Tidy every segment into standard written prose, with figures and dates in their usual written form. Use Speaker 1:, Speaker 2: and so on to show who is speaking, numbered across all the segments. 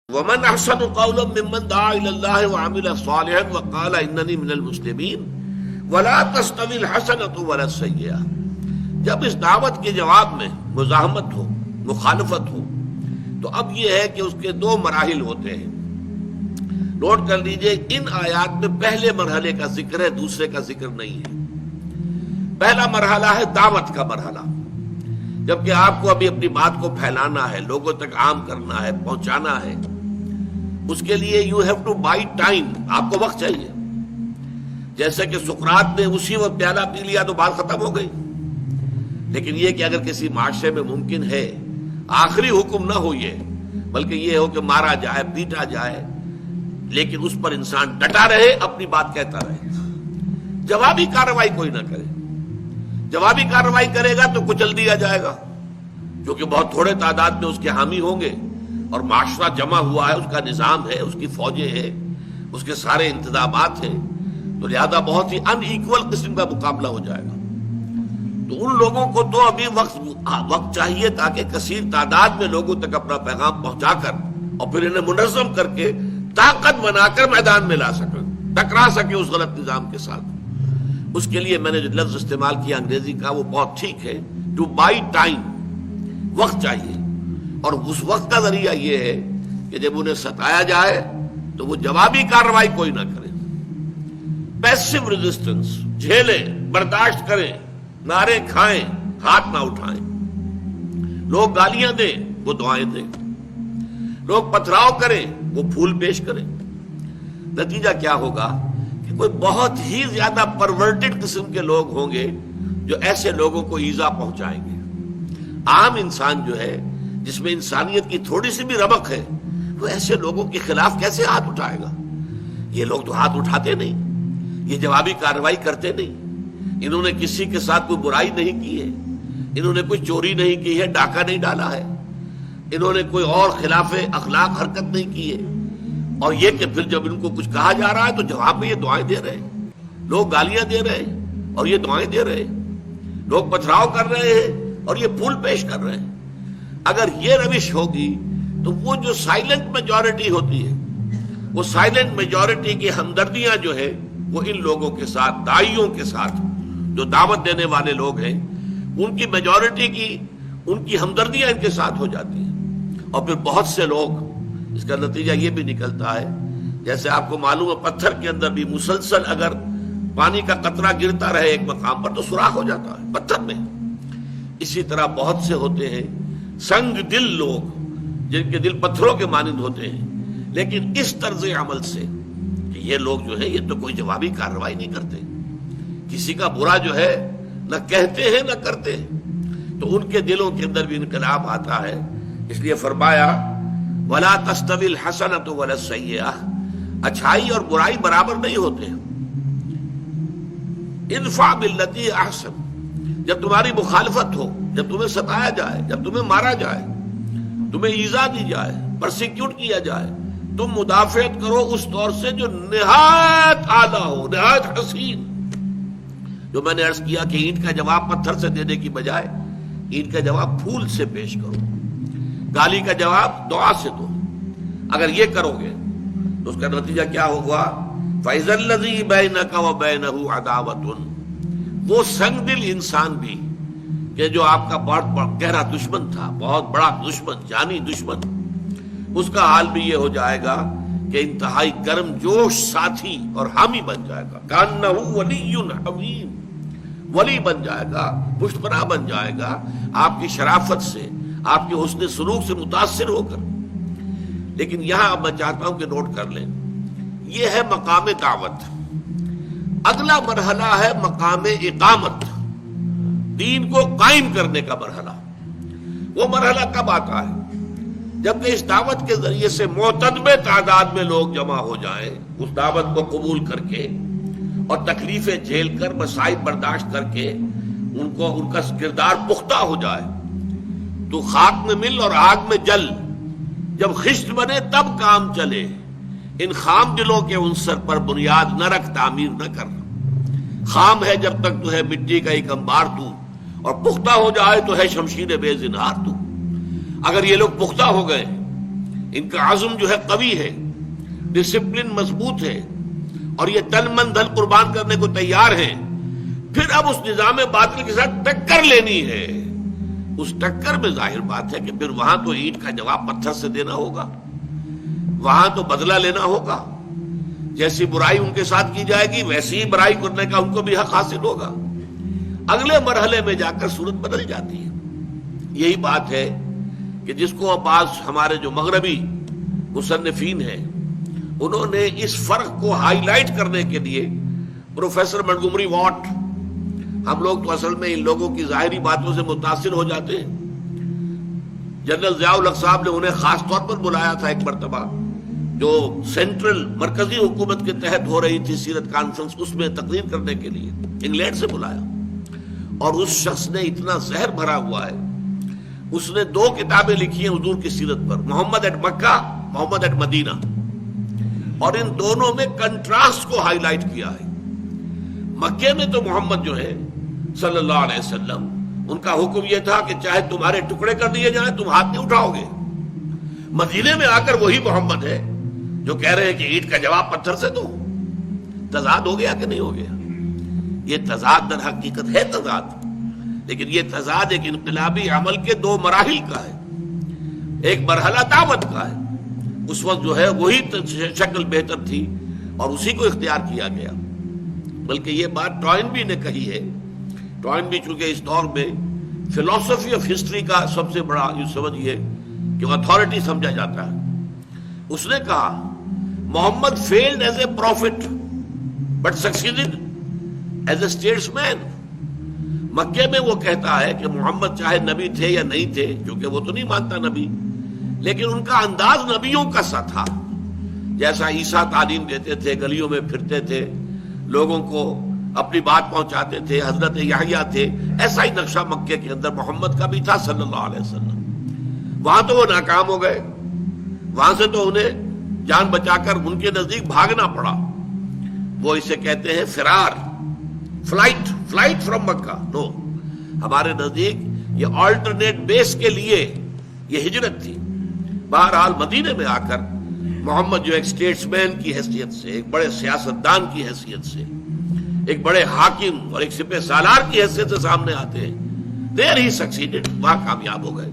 Speaker 1: ومن احسن قولا ممن دعا الى الله وعمل صالحا وقال انني من المسلمین ولا تستوی الحسنۃ ولا السیئۃ. جب اس دعوت کے جواب میں مزاحمت ہو، مخالفت ہو، تو اب یہ ہے کہ اس کے دو مراحل ہوتے ہیں. نوٹ کر لیجئے، ان آیات میں پہلے مرحلے کا ذکر ہے، دوسرے کا ذکر نہیں ہے. پہلا مرحلہ ہے دعوت کا مرحلہ، جبکہ آپ کو ابھی اپنی بات کو پھیلانا ہے، لوگوں تک عام کرنا ہے، پہنچانا ہے. اس کے لیے you have to buy time, آپ کو وقت چاہیے. جیسے کہ سقراط نے اسی وقت پیالہ پی لیا تو بات ختم ہو گئی. لیکن یہ کہ اگر کسی معاشرے میں ممکن ہے آخری حکم نہ ہو یہ، بلکہ یہ ہو کہ مارا جائے، پیٹا جائے، لیکن اس پر انسان ڈٹا رہے، اپنی بات کہتا رہے، جوابی کارروائی کوئی نہ کرے. جوابی کارروائی کرے گا تو کچل دیا جائے گا، کیونکہ بہت تھوڑے تعداد میں اس کے حامی ہوں گے، اور معاشرہ جمع ہوا ہے، اس کا نظام ہے، اس کی فوجیں ہیں، اس کے سارے انتظامات ہیں، تو لہذا بہت ہی ان ایکول قسم کا مقابلہ ہو جائے گا. تو ان لوگوں کو تو ابھی وقت چاہیے تاکہ کثیر تعداد میں لوگوں تک اپنا پیغام پہنچا کر اور پھر انہیں منظم کر کے طاقت بنا کر میدان میں لا سکے، ٹکرا سکے اس غلط نظام کے ساتھ. اس کے لیے میں نے جو لفظ استعمال کیا انگریزی کا وہ بہت ٹھیک ہے، ٹو بائی ٹائم، وقت چاہیے. اور اس وقت کا ذریعہ یہ ہے کہ جب انہیں ستایا جائے تو وہ جوابی کارروائی کوئی نہ کرے، پیسو ریزسٹنس جھیلیں، برداشت کریں، نعرے کھائیں، ہاتھ نہ اٹھائیں. لوگ گالیاں دیں، وہ دعائیں دیں. لوگ پتھراؤ کریں، وہ پھول پیش کریں. نتیجہ کیا ہوگا کہ کوئی بہت ہی زیادہ پرورٹڈ قسم کے لوگ ہوں گے جو ایسے لوگوں کو ایذا پہنچائیں گے. عام انسان جو ہے، جس میں انسانیت کی تھوڑی سی بھی رمق ہے، وہ ایسے لوگوں کے خلاف کیسے ہاتھ اٹھائے گا؟ یہ لوگ تو ہاتھ اٹھاتے نہیں، یہ جوابی کارروائی کرتے نہیں. انہوں نے کسی کے ساتھ کوئی برائی نہیں کی ہے، انہوں نے کوئی چوری نہیں کی ہے، ڈاکہ نہیں ڈالا ہے، انہوں نے کوئی اور خلاف اخلاق حرکت نہیں کی ہے. اور یہ کہ پھر جب ان کو کچھ کہا جا رہا ہے تو جواب میں یہ دعائیں دے رہے ہیں. لوگ گالیاں دے رہے ہیں اور یہ دعائیں دے رہے ہیں. لوگ پتھراؤ کر رہے ہیں اور یہ پھول پیش کر رہے ہیں. اگر یہ روش ہوگی تو وہ جو سائلنٹ میجورٹی ہوتی ہے، وہ سائلنٹ میجورٹی کی ہمدردیاں جو ہے وہ ان لوگوں کے ساتھ، داعیوں کے ساتھ، جو دعوت دینے والے لوگ ہیں، ان کی میجورٹی کی ان کی ہمدردیاں ان کے ساتھ ہو جاتی ہیں. اور پھر بہت سے لوگ، اس کا نتیجہ یہ بھی نکلتا ہے، جیسے آپ کو معلوم ہے پتھر کے اندر بھی مسلسل اگر پانی کا قطرہ گرتا رہے ایک مقام پر تو سوراخ ہو جاتا ہے پتھر میں. اسی طرح بہت سے ہوتے ہیں سنگ دل لوگ، جن کے دل پتھروں کے مانند ہوتے ہیں، لیکن اس طرز عمل سے کہ یہ لوگ جو ہے یہ تو کوئی جوابی کارروائی نہیں کرتے، کسی کا برا جو ہے نہ کہتے ہیں نہ کرتے ہیں، تو ان کے دلوں کے اندر بھی انقلاب آتا ہے. اس لیے فرمایا وَلَا تَسْتَوِي الْحَسَنَةُ وَلَا السَّيِّئَةُ، اچھائی اور برائی برابر نہیں ہوتے. ادفع باللتی احسن، جب تمہاری مخالفت ہو، جب تمہیں ستایا جائے، جب تمہیں مارا جائے، تمہیں ایذا دی جائے، پرسیکیوٹ کیا جائے، تم مدافعت کرو اس طور سے جو نہایت اعلیٰ ہو، نہایت حسین. جو میں نے عرض کیا کہ اینٹ کا جواب پتھر سے دینے کی بجائے اینٹ کا جواب پھول سے پیش کرو، گالی کا جواب دعا سے دو. اگر یہ کرو گے تو اس کا نتیجہ کیا ہوگا؟ فَإِذَا الَّذِي بَيْنَكَ وَبَيْنَهُ عَدَاوَةٌ، وہ سنگ دل انسان بھی کہ جو آپ کا بہت گہرا دشمن تھا، بہت بڑا دشمن، جانی دشمن، اس کا حال بھی یہ ہو جائے گا کہ انتہائی گرم جوش ساتھی اور حامی بن جائے گا. كَأَنَّهُ وَلِيٌّ حَمِيمٌ، ولی بن جائے گا، پشت پناہ بن جائے گا، آپ کی شرافت سے، آپ کے حسن سلوک سے متاثر ہو کر. لیکن یہاں اب میں چاہتا ہوں کہ نوٹ کر لیں، یہ ہے مقام دعوت. اگلا مرحلہ ہے مقام اقامت، دین کو قائم کرنے کا مرحلہ. وہ مرحلہ کب آتا ہے؟ جبکہ اس دعوت کے ذریعے سے معتدبے تعداد میں لوگ جمع ہو جائیں، اس دعوت کو قبول کر کے اور تکلیفیں جھیل کر، مسائب برداشت کر کے ان کا کردار پختہ ہو جائے. تو خاک میں مل اور آگ میں جل، جب خشت بنے تب کام چلے. ان خام دلوں کے عنصر پر بنیاد نہ رکھ، تعمیر نہ کر. خام ہے جب تک تو ہے مٹی کا ایک انبار تو، اور پختہ ہو جائے تو ہے شمشیر بے زنہار تو. اگر یہ لوگ پختہ ہو گئے ان کا عزم جو ہے قوی ہے، ڈسپلن مضبوط ہے، اور یہ تن من دل قربان کرنے کو تیار ہیں، پھر اب اس نظام باطل کے ساتھ ٹکر لینی ہے۔ اس ٹکر میں ظاہر بات ہے کہ پھر وہاں تو اینٹ کا جواب پتھر سے دینا ہوگا، وہاں تو بدلہ لینا ہوگا، جیسی برائی ان کے ساتھ کی جائے گی ویسی ہی برائی کرنے کا ان کو بھی حق حاصل ہوگا۔ اگلے مرحلے میں جا کر صورت بدل جاتی ہے۔ یہی بات ہے کہ جس کو بعض ہمارے جو مغربی مصنفین ہیں انہوں نے اس فرق کو ہائی لائٹ کرنے کے لیے پروفیسر منٹگومری واٹ، ہم لوگ تو اصل میں ان لوگوں کی ظاہری باتوں سے متاثر ہو جاتے ہیں، جنرل ضیاء الحق صاحب نے انہیں خاص طور پر بلایا تھا ایک مرتبہ، جو سینٹرل مرکزی حکومت کے تحت ہو رہی تھی سیرت کانفرنس، اس میں تقریر کرنے کے لیے انگلینڈ سے بلایا، اور اس شخص نے اتنا زہر بھرا ہوا ہے، اس نے 2 کتابیں لکھی ہیں حضور کی سیرت پر، محمد at Mecca, Muhammad at Medina, اور ان دونوں میں کنٹراسٹ کو ہائی لائٹ کیا ہے۔ مکے میں تو محمد جو ہے صلی اللہ علیہ وسلم، ان کا حکم یہ تھا کہ چاہے تمہارے ٹکڑے کر دیے جائیں تم ہاتھ نہیں اٹھاؤ گے۔ مدینے میں آ کر وہی محمد ہے جو کہہ رہے ہیں کہ اینٹ کا جواب پتھر سے دو۔ تضاد ہو گیا کہ نہیں ہو گیا؟ یہ تضاد در حقیقت ہے تضاد، لیکن یہ تضاد ایک انقلابی عمل کے 2 مراحل کا ہے۔ ایک مرحلہ دعوت کا ہے، اس وقت جو ہے وہی شکل بہتر تھی اور اسی کو اختیار کیا گیا۔ بلکہ یہ بات ٹوائنبی نے کہی ہے، ٹوائنبی چونکہ اس دور میں فلسفی آف ہسٹری کا سب سے بڑا یہ سمجھیے کہ اتھارٹی سمجھا جاتا ہے، اس نے کہا Muhammad failed as a prophet but succeeded as a statesman. مکے میں وہ کہتا ہے کہ محمد چاہے نبی تھے یا نہیں تھے، کیونکہ وہ تو نہیں مانتا نبی، لیکن ان کا انداز نبیوں کا سا تھا، جیسا عیسیٰ تعلیم دیتے تھے، گلیوں میں پھرتے تھے، لوگوں کو اپنی بات پہنچاتے تھے، حضرت یحییٰ تھے، ایسا ہی نقشہ مکے کے اندر محمد کا بھی تھا صلی اللہ علیہ وسلم۔ وہاں تو وہ ناکام ہو گئے، وہاں سے تو انہیں جان بچا کر ان کے نزدیک بھاگنا پڑا۔ وہ اسے کہتے ہیں فرار، فلائٹ فرام مکہ۔ نو، ہمارے نزدیک یہ آلٹرنیٹ بیس کے لیے یہ ہجرت تھی۔ بہرحال مدینے میں آ کر محمد جو ایک اسٹیٹس مین کی حیثیت سے، ایک بڑے سیاستدان کی حیثیت سے، ایک بڑے حاکم اور ایک سپہ سالار کی حیثیت سے سامنے آتے ہیں، دیر ہی سکسیڈڈ، وہاں کامیاب ہو گئے۔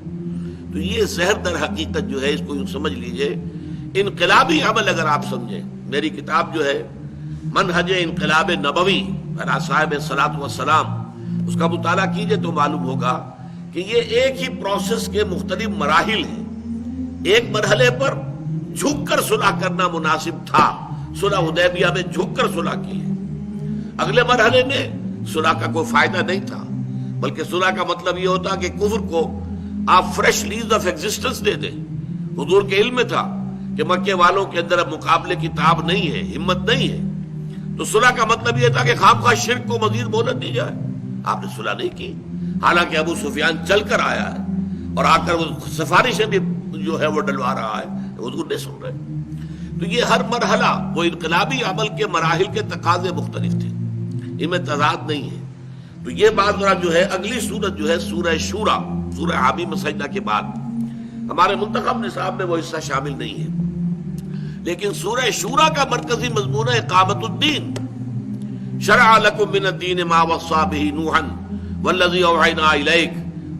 Speaker 1: تو یہ زہر در حقیقت جو ہے اس کو یوں سمجھ لیجئے انقلابی عمل اگر آپ سمجھیں۔ میری کتاب جو ہے منہج انقلاب نبوی میرا صاحب صلاۃ والسلام، اس کا مطالعہ کیجئے تو معلوم ہوگا کہ یہ ایک ہی پروسیس کے مختلف مراحل ہیں۔ ایک مرحلے پر جھک کر صلح کرنا مناسب تھا، صلح حدیبیہ میں جھک کر صلح کی ہے۔ اگلے مرحلے میں صلح کا کوئی فائدہ نہیں تھا، بلکہ صلح کا مطلب یہ ہوتا کہ کفر کو آپ فریش لیز آف ایگزسٹنس دے دیں۔ حضور کے علم میں تھا کہ مکے والوں کے اندر اب مقابلے کی تاب نہیں ہے، ہمت نہیں ہے، تو صلح کا مطلب یہ تھا کہ خامخواہ شرک کو مزید مہلت دی جائے۔ آپ نے صلح نہیں کی، حالانکہ ابو سفیان چل کر آیا ہے اور آ کر وہ سفارشیں بھی جو ہے وہ ڈلوا رہا ہے، حضور نہیں سن رہے۔ تو یہ ہر مرحلہ وہ انقلابی عمل کے مراحل کے تقاضے مختلف تھے، ان میں تضاد نہیں ہے۔ تو یہ بات ذرا جو ہے اگلی سورت جو ہے سورہ شورا، سورہ حامیم سجدہ کے بعد ہمارے منتخب نصاب میں وہ حصہ شامل نہیں ہے، لیکن سورہ شورا کا مرکزی مضمون ہے اقامت الدین۔ شرع لکم من الدین ما وصى به نوحا والذی اوحینا الیک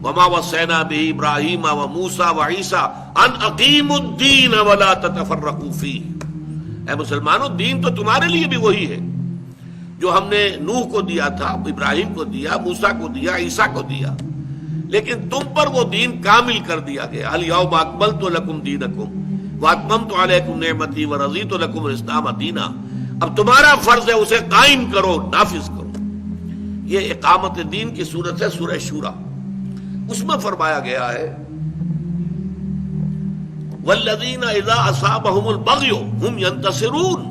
Speaker 1: وما وصینا به ابراہیم وموسیٰ وعیسیٰ ان اقیموا الدین ولا تتفرقوا فیہ۔ اے مسلمانوں، دین تو تمہارے لیے بھی وہی ہے جو ہم نے نوح کو دیا تھا، ابراہیم کو دیا، موسیٰ کو دیا، عیسیٰ کو دیا، لیکن تم پر وہ دین کامل کر دیا گیا۔ الیوم اکملت لکم دینکم واتممت علیکم نعمتی ورضیت لکم الاسلام دینا۔ اب تمہارا فرض ہے اسے قائم کرو، نافذ کرو۔ یہ اقامت دین کی صورت ہے سورہ شورا۔ اس میں فرمایا گیا ہے والذین اذا اصابهم البغی هم ینتصرون۔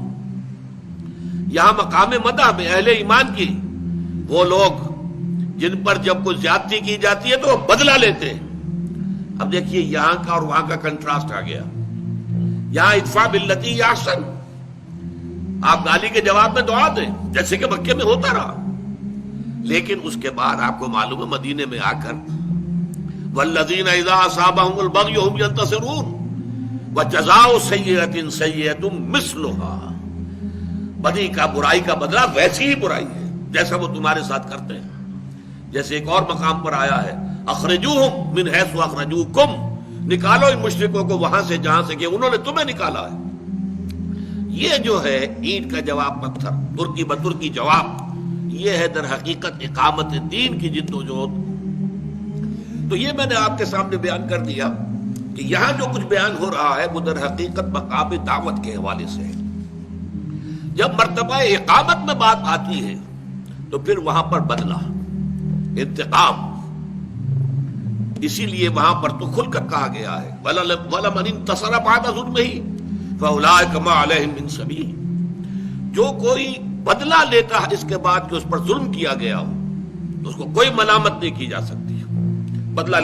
Speaker 1: یہاں مقام مدح میں اہل ایمان کی وہ لوگ جن پر جب کوئی زیادتی کی جاتی ہے تو وہ بدلہ لیتے ہیں۔ اب دیکھیے یہاں کا اور وہاں کا کنٹراسٹ آ گیا۔ یہاں ادفع باللتی احسن، آپ گالی کے جواب میں دعا دیں جیسے کہ مکے میں ہوتا رہا، لیکن اس کے بعد آپ کو معلوم ہے مدینے میں آ کر والذین اذا اصابهم البغی هم ینتصرون، وَجَزَاءُ سَيِّئَةٍ سَيِّئَةٌ مِثْلُهَا، بدی کا برائی کا بدلہ ویسی ہی برائی ہے جیسا وہ تمہارے ساتھ کرتے ہیں. جیسے ایک اور مقام پر آیا ہے اخرجوہم من حیث اخرجوکم، نکالو ان مشرکوں کو وہاں سے جہاں سے کہ انہوں نے تمہیں نکالا ہے. یہ جو ہے اینٹ کا جواب پتھر، ترکی بترکی جواب، یہ ہے در حقیقت اقامت دین کی جد و جہد. تو یہ میں نے آپ کے سامنے بیان کر دیا کہ یہاں جو کچھ بیان ہو رہا ہے وہ در حقیقت مقام دعوت کے حوالے سے ہے. جب مرتبہ اقامت میں بات آتی ہے تو پھر وہاں پر بدلہ، انتقام، اسی لیے وہاں پر تو کھل کر کہا گیا ہے وَلَمَنِ انتَصَرَ بَعْدَ ظُلْمِهِ فَأُولَٰئِكَ مَا عَلَيْهِم مِّن سَبِيلٍ. جو کوئی بدلہ لیتا ہے اس کے بعد کہ اس پر ظلم کیا گیا ہو، اس کو کوئی ملامت نہیں کی جا سکتی. بدلہ